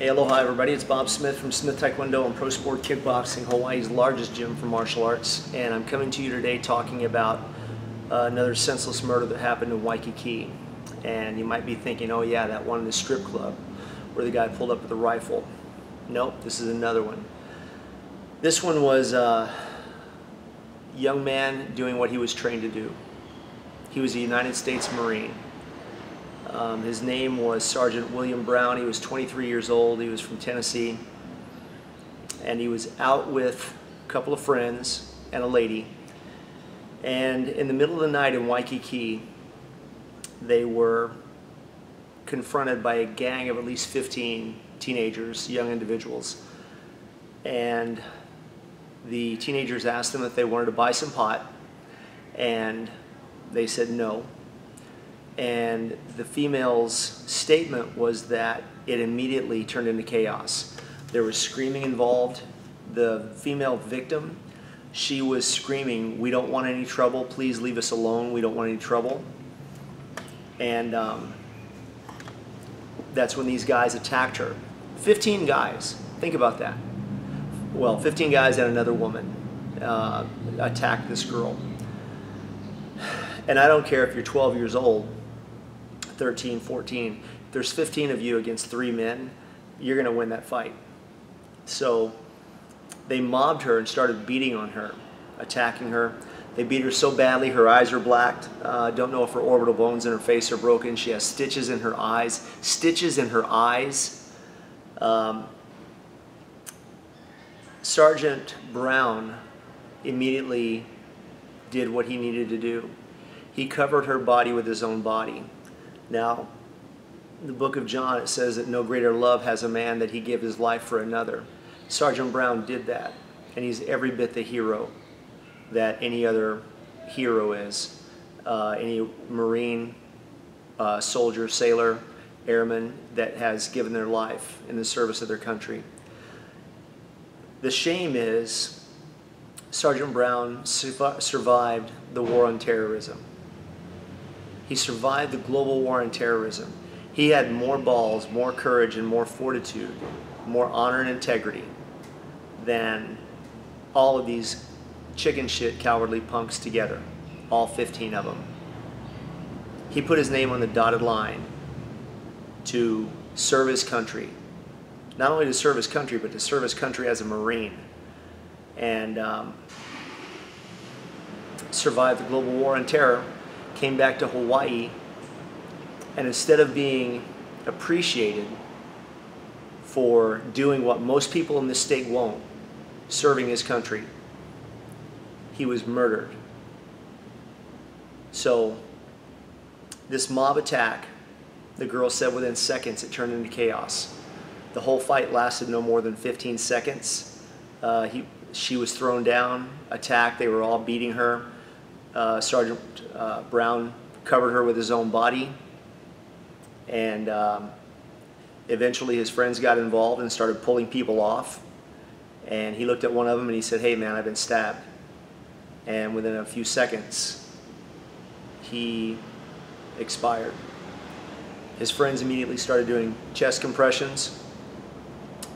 Hey, aloha everybody, it's Bob Smith from Smith Taekwondo and Pro Sport Kickboxing, Hawaii's largest gym for martial arts, and I'm coming to you today talking about another senseless murder that happened in Waikiki. And you might be thinking, oh yeah, that one in the strip club where the guy pulled up with a rifle. Nope, this is another one. This one was a young man doing what he was trained to do. He was a United States Marine. His name was Sergeant William Brown. He was 23 years old. He was from Tennessee. And he was out with a couple of friends and a lady. And in the middle of the night in Waikiki, they were confronted by a gang of at least 15 teenagers, young individuals. And the teenagers asked them if they wanted to buy some pot, and they said no. And the female's statement was that it immediately turned into chaos. There was screaming involved. The female victim, she was screaming, "We don't want any trouble, please leave us alone, we don't want any trouble." And that's when these guys attacked her. 15 guys, think about that. Well, 15 guys and another woman attacked this girl. And I don't care if you're 12 years old, 13, 14, if there's 15 of you against 3 men, you're going to win that fight. So they mobbed her and started beating on her, attacking her. They beat her so badly her eyes are blacked. Don't know if her orbital bones in her face are broken. She has stitches in her eyes. Stitches in her eyes. Sergeant Brown immediately did what he needed to do. He covered her body with his own body. Now, in the book of John, it says that no greater love has a man that he give his life for another. Sergeant Brown did that, and he's every bit the hero that any other hero is. Any Marine, soldier, sailor, airman that has given their life in the service of their country. The shame is Sergeant Brown survived the war on terrorism. He survived the global war on terrorism. He had more balls, more courage, and more fortitude, more honor and integrity than all of these chicken shit cowardly punks together, all 15 of them. He put his name on the dotted line to serve his country. Not only to serve his country, but to serve his country as a Marine. And survived the global war on terror, came back to Hawaii, and instead of being appreciated for doing what most people in this state won't, serving his country, he was murdered. So this mob attack, the girl said within seconds it turned into chaos. The whole fight lasted no more than 15 seconds. She was thrown down, attacked, they were all beating her. Sergeant Brown covered her with his own body, and eventually his friends got involved and started pulling people off, and he looked at one of them and he said, "Hey man, I've been stabbed." And within a few seconds he expired. His friends immediately started doing chest compressions.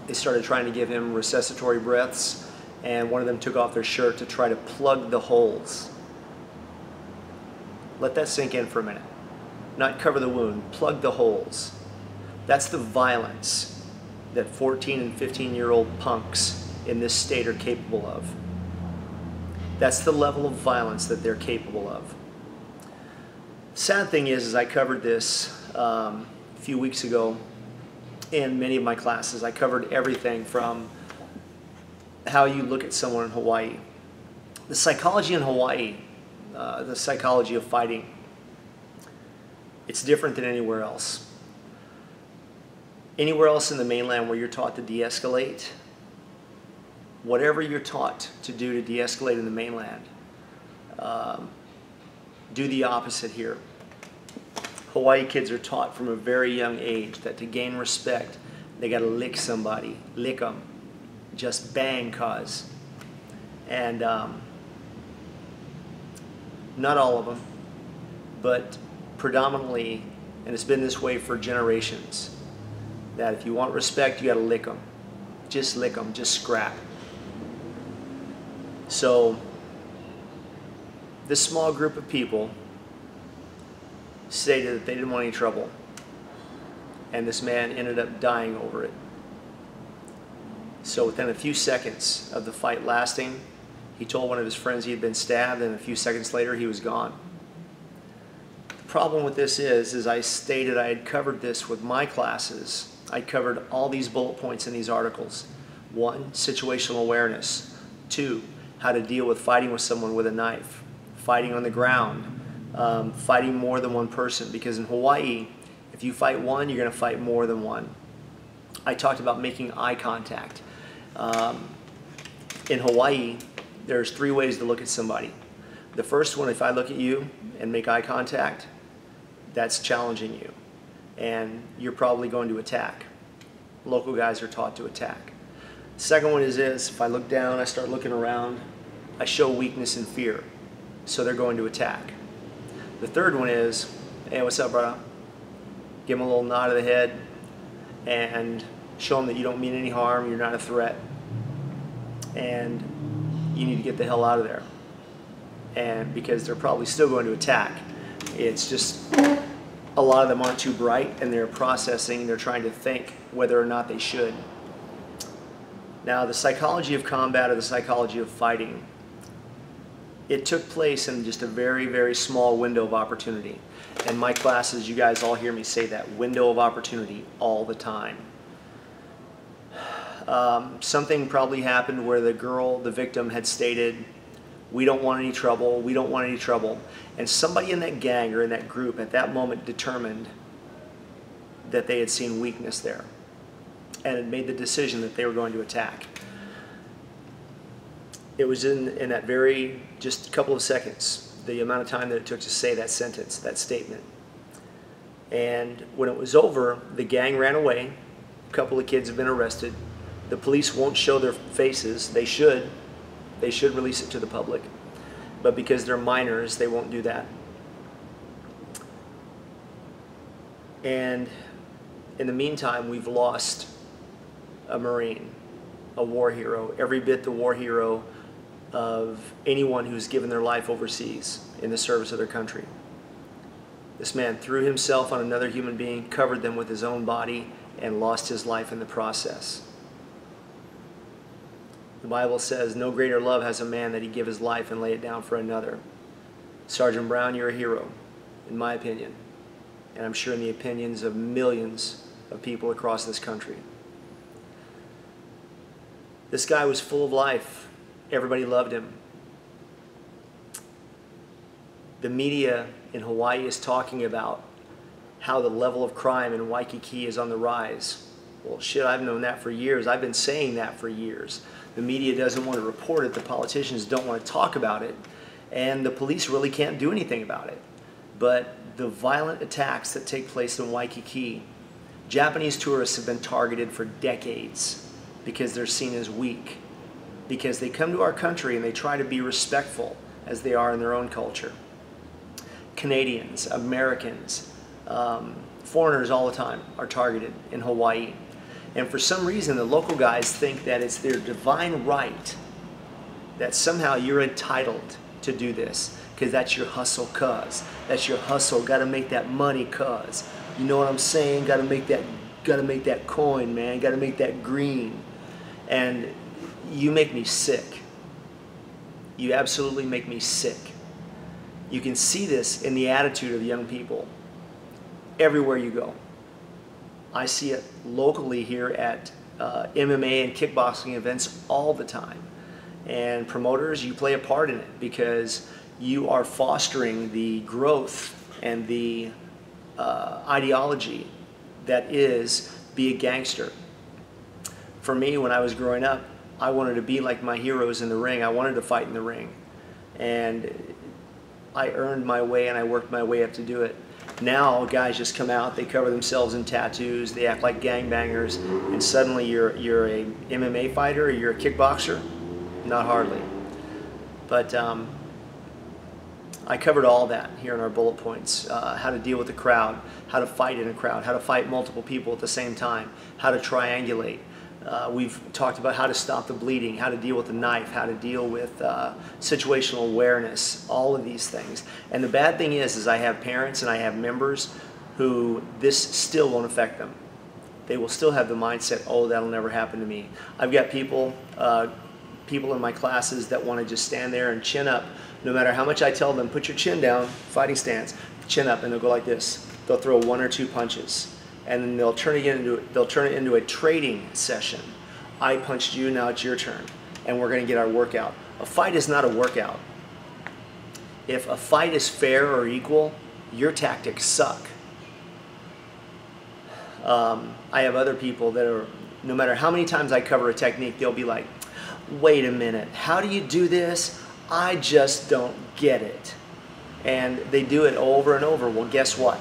They started trying to give him resuscitory breaths, and one of them took off their shirt to try to plug the holes. Let that sink in for a minute. Not cover the wound, plug the holes. That's the violence that 14 and 15-year-old punks in this state are capable of. That's the level of violence that they're capable of. Sad thing is I covered this a few weeks ago in many of my classes. I covered everything from how you look at someone in Hawaii. The psychology in Hawaii, the psychology of fighting, it's different than anywhere else. Anywhere else in the mainland where you're taught to de-escalate, whatever you're taught to do to de-escalate in the mainland, do the opposite here. Hawaii kids are taught from a very young age that to gain respect, they gotta lick somebody, lick them, just bang cause. And not all of them, but predominantly, and it's been this way for generations, that if you want respect, you got to lick them. Just lick them, just scrap. So this small group of people stated that they didn't want any trouble, and this man ended up dying over it. So within a few seconds of the fight lasting, he told one of his friends he had been stabbed, and a few seconds later he was gone. The problem with this is I stated I had covered this with my classes. I covered all these bullet points in these articles. 1, situational awareness. 2, how to deal with fighting with someone with a knife, fighting on the ground, fighting more than one person, because in Hawaii, if you fight one, you're going to fight more than one. I talked about making eye contact. In Hawaii, there's 3 ways to look at somebody. The first one, if I look at you and make eye contact, that's challenging you, and you're probably going to attack. Local guys are taught to attack. The second one is this: if I look down, I start looking around, I show weakness and fear, so they're going to attack. The third one is, hey, what's up, brother? Give them a little nod of the head and show them that you don't mean any harm, you're not a threat, and you need to get the hell out of there. And because they're probably still going to attack. It's just a lot of them aren't too bright, and they're processing, they're trying to think whether or not they should. Now, the psychology of combat, or the psychology of fighting, it took place in just a very, very small window of opportunity. In my classes, you guys all hear me say that, window of opportunity, all the time. Something probably happened where the girl, the victim, had stated, we don't want any trouble, we don't want any trouble. And somebody in that gang or in that group at that moment determined that they had seen weakness there and had made the decision that they were going to attack. It was in that very, just a couple of seconds, the amount of time that it took to say that sentence, that statement. And when it was over, the gang ran away. A couple of kids have been arrested. The police won't show their faces. They should. They should release it to the public. But because they're minors, they won't do that. And in the meantime, we've lost a Marine, a war hero, every bit the war hero of anyone who's given their life overseas in the service of their country. This man threw himself on another human being, covered them with his own body, and lost his life in the process. The Bible says, no greater love has a man that he give his life and lay it down for another. Sergeant Brown, you're a hero, in my opinion, and I'm sure in the opinions of millions of people across this country. This guy was full of life. Everybody loved him. The media in Hawaii is talking about how the level of crime in Waikiki is on the rise. Well, shit, I've known that for years. I've been saying that for years. The media doesn't want to report it. The politicians don't want to talk about it. And the police really can't do anything about it. But the violent attacks that take place in Waikiki, Japanese tourists have been targeted for decades because they're seen as weak. Because they come to our country and they try to be respectful as they are in their own culture. Canadians, Americans, foreigners all the time are targeted in Hawaii. And for some reason, the local guys think that it's their divine right, that somehow you're entitled to do this, because that's your hustle, cuz. That's your hustle, gotta make that money, cuz. You know what I'm saying? Gotta make that coin, man, gotta make that green. And you make me sick. You absolutely make me sick. You can see this in the attitude of young people everywhere you go. I see it locally here at MMA and kickboxing events all the time. And promoters, you play a part in it because you are fostering the growth and the ideology that is be a gangster. For me, when I was growing up, I wanted to be like my heroes in the ring. I wanted to fight in the ring. And I earned my way and I worked my way up to do it. Now guys just come out, they cover themselves in tattoos, they act like gangbangers, and suddenly you're a MMA fighter or you're a kickboxer? Not hardly. But I covered all that here in our bullet points. How to deal with the crowd, how to fight in a crowd, how to fight multiple people at the same time, how to triangulate. We've talked about how to stop the bleeding, how to deal with the knife, how to deal with situational awareness, all of these things. And the bad thing is I have parents and I have members who this still won't affect them. They will still have the mindset, oh, that'll never happen to me. I've got people in my classes that want to just stand there and chin up. No matter how much I tell them, put your chin down, fighting stance, chin up, and they'll go like this. They'll throw 1 or 2 punches, and then they'll turn it into a trading session. I punched you, now it's your turn, and we're going to get our workout. A fight is not a workout. If a fight is fair or equal, your tactics suck. I have other people that are, no matter how many times I cover a technique, they'll be like, wait a minute, how do you do this? I just don't get it. And they do it over and over. Well, guess what?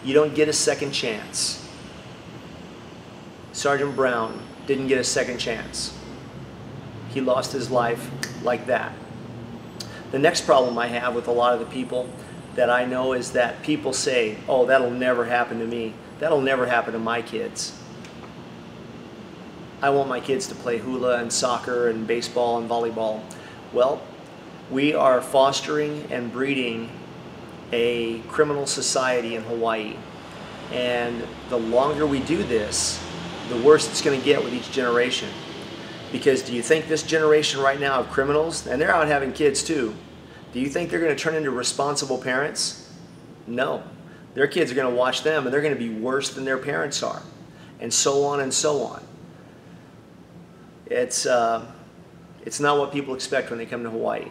You don't get a second chance. Sergeant Brown didn't get a second chance. He lost his life like that. The next problem I have with a lot of the people that I know is that people say, oh, that'll never happen to me. That'll never happen to my kids. I want my kids to play hula and soccer and baseball and volleyball. Well, we are fostering and breeding a criminal society in Hawaii. And the longer we do this, the worse it's going to get with each generation. Because do you think this generation right now of criminals, and they're out having kids too, do you think they're going to turn into responsible parents? No. Their kids are going to watch them and they're going to be worse than their parents are. And so on and so on. It's not what people expect when they come to Hawaii.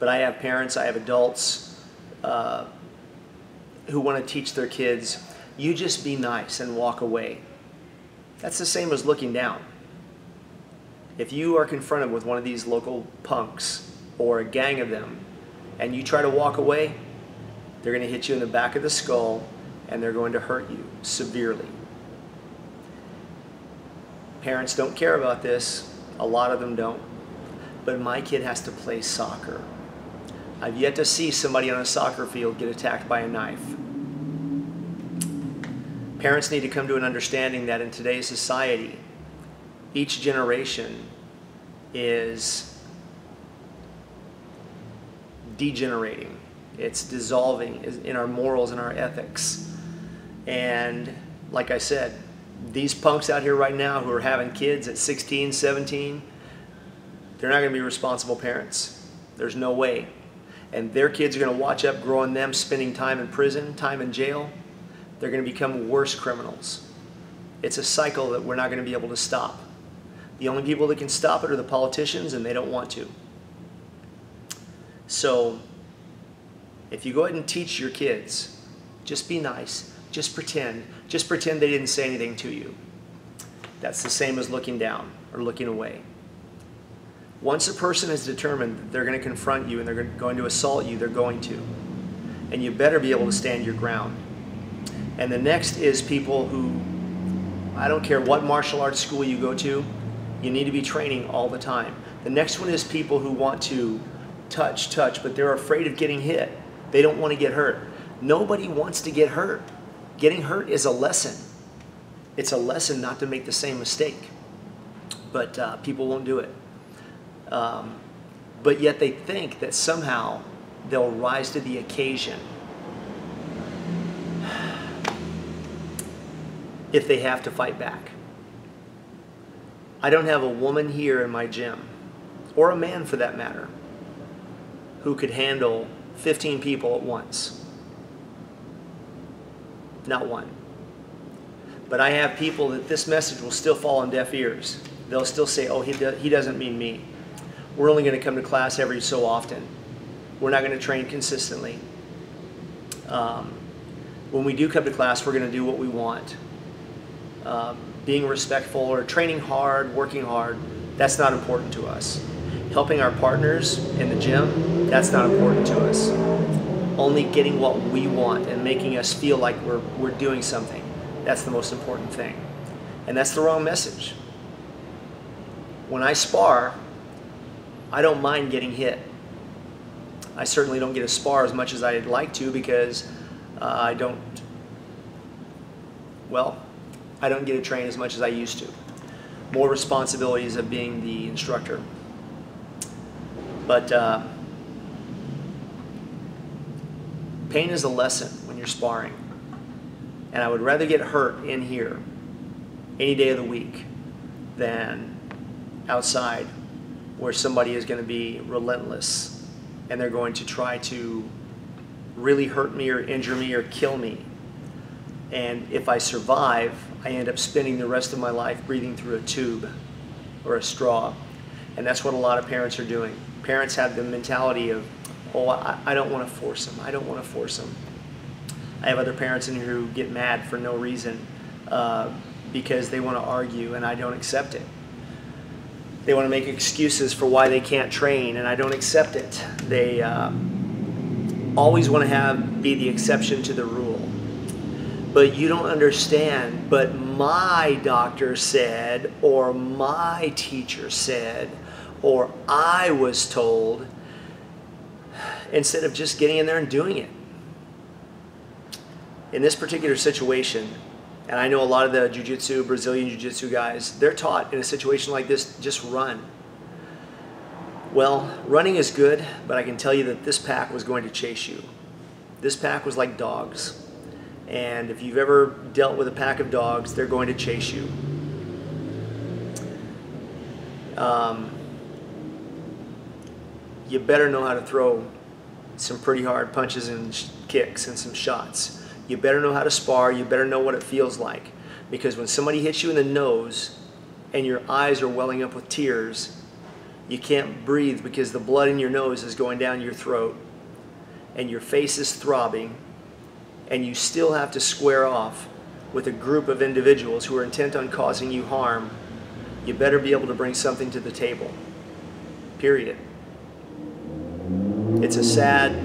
But I have parents, I have adults who want to teach their kids, you just be nice and walk away. That's the same as looking down. If you are confronted with one of these local punks or a gang of them and you try to walk away, they're going to hit you in the back of the skull and they're going to hurt you severely. Parents don't care about this. A lot of them don't. But my kid has to play soccer. I've yet to see somebody on a soccer field get attacked by a knife. Parents need to come to an understanding that in today's society, each generation is degenerating. It's dissolving in our morals and our ethics. And like I said, these punks out here right now who are having kids at 16, 17, they're not going to be responsible parents. There's no way. And their kids are going to watch up growing them spending time in prison, time in jail. They're going to become worse criminals. It's a cycle that we're not going to be able to stop. The only people that can stop it are the politicians, and they don't want to. So if you go ahead and teach your kids, just be nice, just pretend they didn't say anything to you. That's the same as looking down or looking away. Once a person is determined that they're going to confront you and they're going to assault you, they're going to. And you better be able to stand your ground. And the next is people who, I don't care what martial arts school you go to, you need to be training all the time. The next one is people who want to touch, but they're afraid of getting hit. They don't want to get hurt. Nobody wants to get hurt. Getting hurt is a lesson. It's a lesson not to make the same mistake. But people won't do it. But yet they think that somehow they'll rise to the occasion if they have to fight back. I don't have a woman here in my gym, or a man for that matter, who could handle 15 people at once. Not one. But I have people that this message will still fall on deaf ears. They'll still say, oh, he doesn't mean me. We're only going to come to class every so often. We're not going to train consistently. When we do come to class, we're going to do what we want. Being respectful or training hard, working hard, that's not important to us. Helping our partners in the gym, that's not important to us. Only getting what we want and making us feel like we're doing something, that's the most important thing. And that's the wrong message. When I spar, I don't mind getting hit. I certainly don't get to spar as much as I'd like to because I don't get to train as much as I used to. More responsibilities of being the instructor. But pain is a lesson when you're sparring. And I would rather get hurt in here any day of the week than outside where somebody is going to be relentless and they're going to try to really hurt me or injure me or kill me. And if I survive, I end up spending the rest of my life breathing through a tube or a straw. And that's what a lot of parents are doing. Parents have the mentality of, oh, I don't want to force them. I don't want to force them. I have other parents in here who get mad for no reason because they want to argue, and I don't accept it. They want to make excuses for why they can't train, and I don't accept it. They always want to be the exception to the rule. But you don't understand, but my doctor said, or my teacher said, or I was told, instead of just getting in there and doing it. In this particular situation, and I know a lot of the jiu-jitsu, Brazilian jiu-jitsu guys, they're taught in a situation like this, just run. Well, running is good, but I can tell you that this pack was going to chase you. This pack was like dogs. And if you've ever dealt with a pack of dogs, they're going to chase you. You better know how to throw some pretty hard punches and kicks and some shots. You better know how to spar. You better know what it feels like. Because when somebody hits you in the nose and your eyes are welling up with tears, you can't breathe because the blood in your nose is going down your throat and your face is throbbing, and you still have to square off with a group of individuals who are intent on causing you harm. You better be able to bring something to the table. Period. It's a sad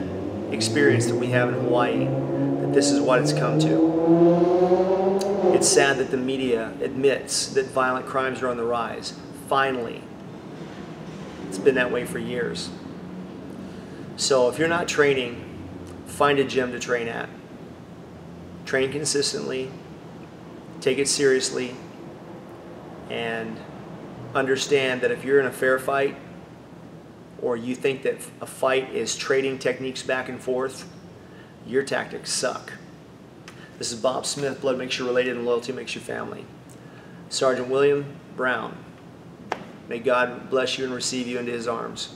experience that we have in Hawaii, that this is what it's come to. It's sad that the media admits that violent crimes are on the rise. Finally. It's been that way for years. So if you're not training, find a gym to train at. Train consistently, take it seriously, and understand that if you're in a fair fight, or you think that a fight is trading techniques back and forth, your tactics suck. This is Bob Smith, Blood Makes You Related and Loyalty Makes You Family. Sergeant William Brown, may God bless you and receive you into his arms.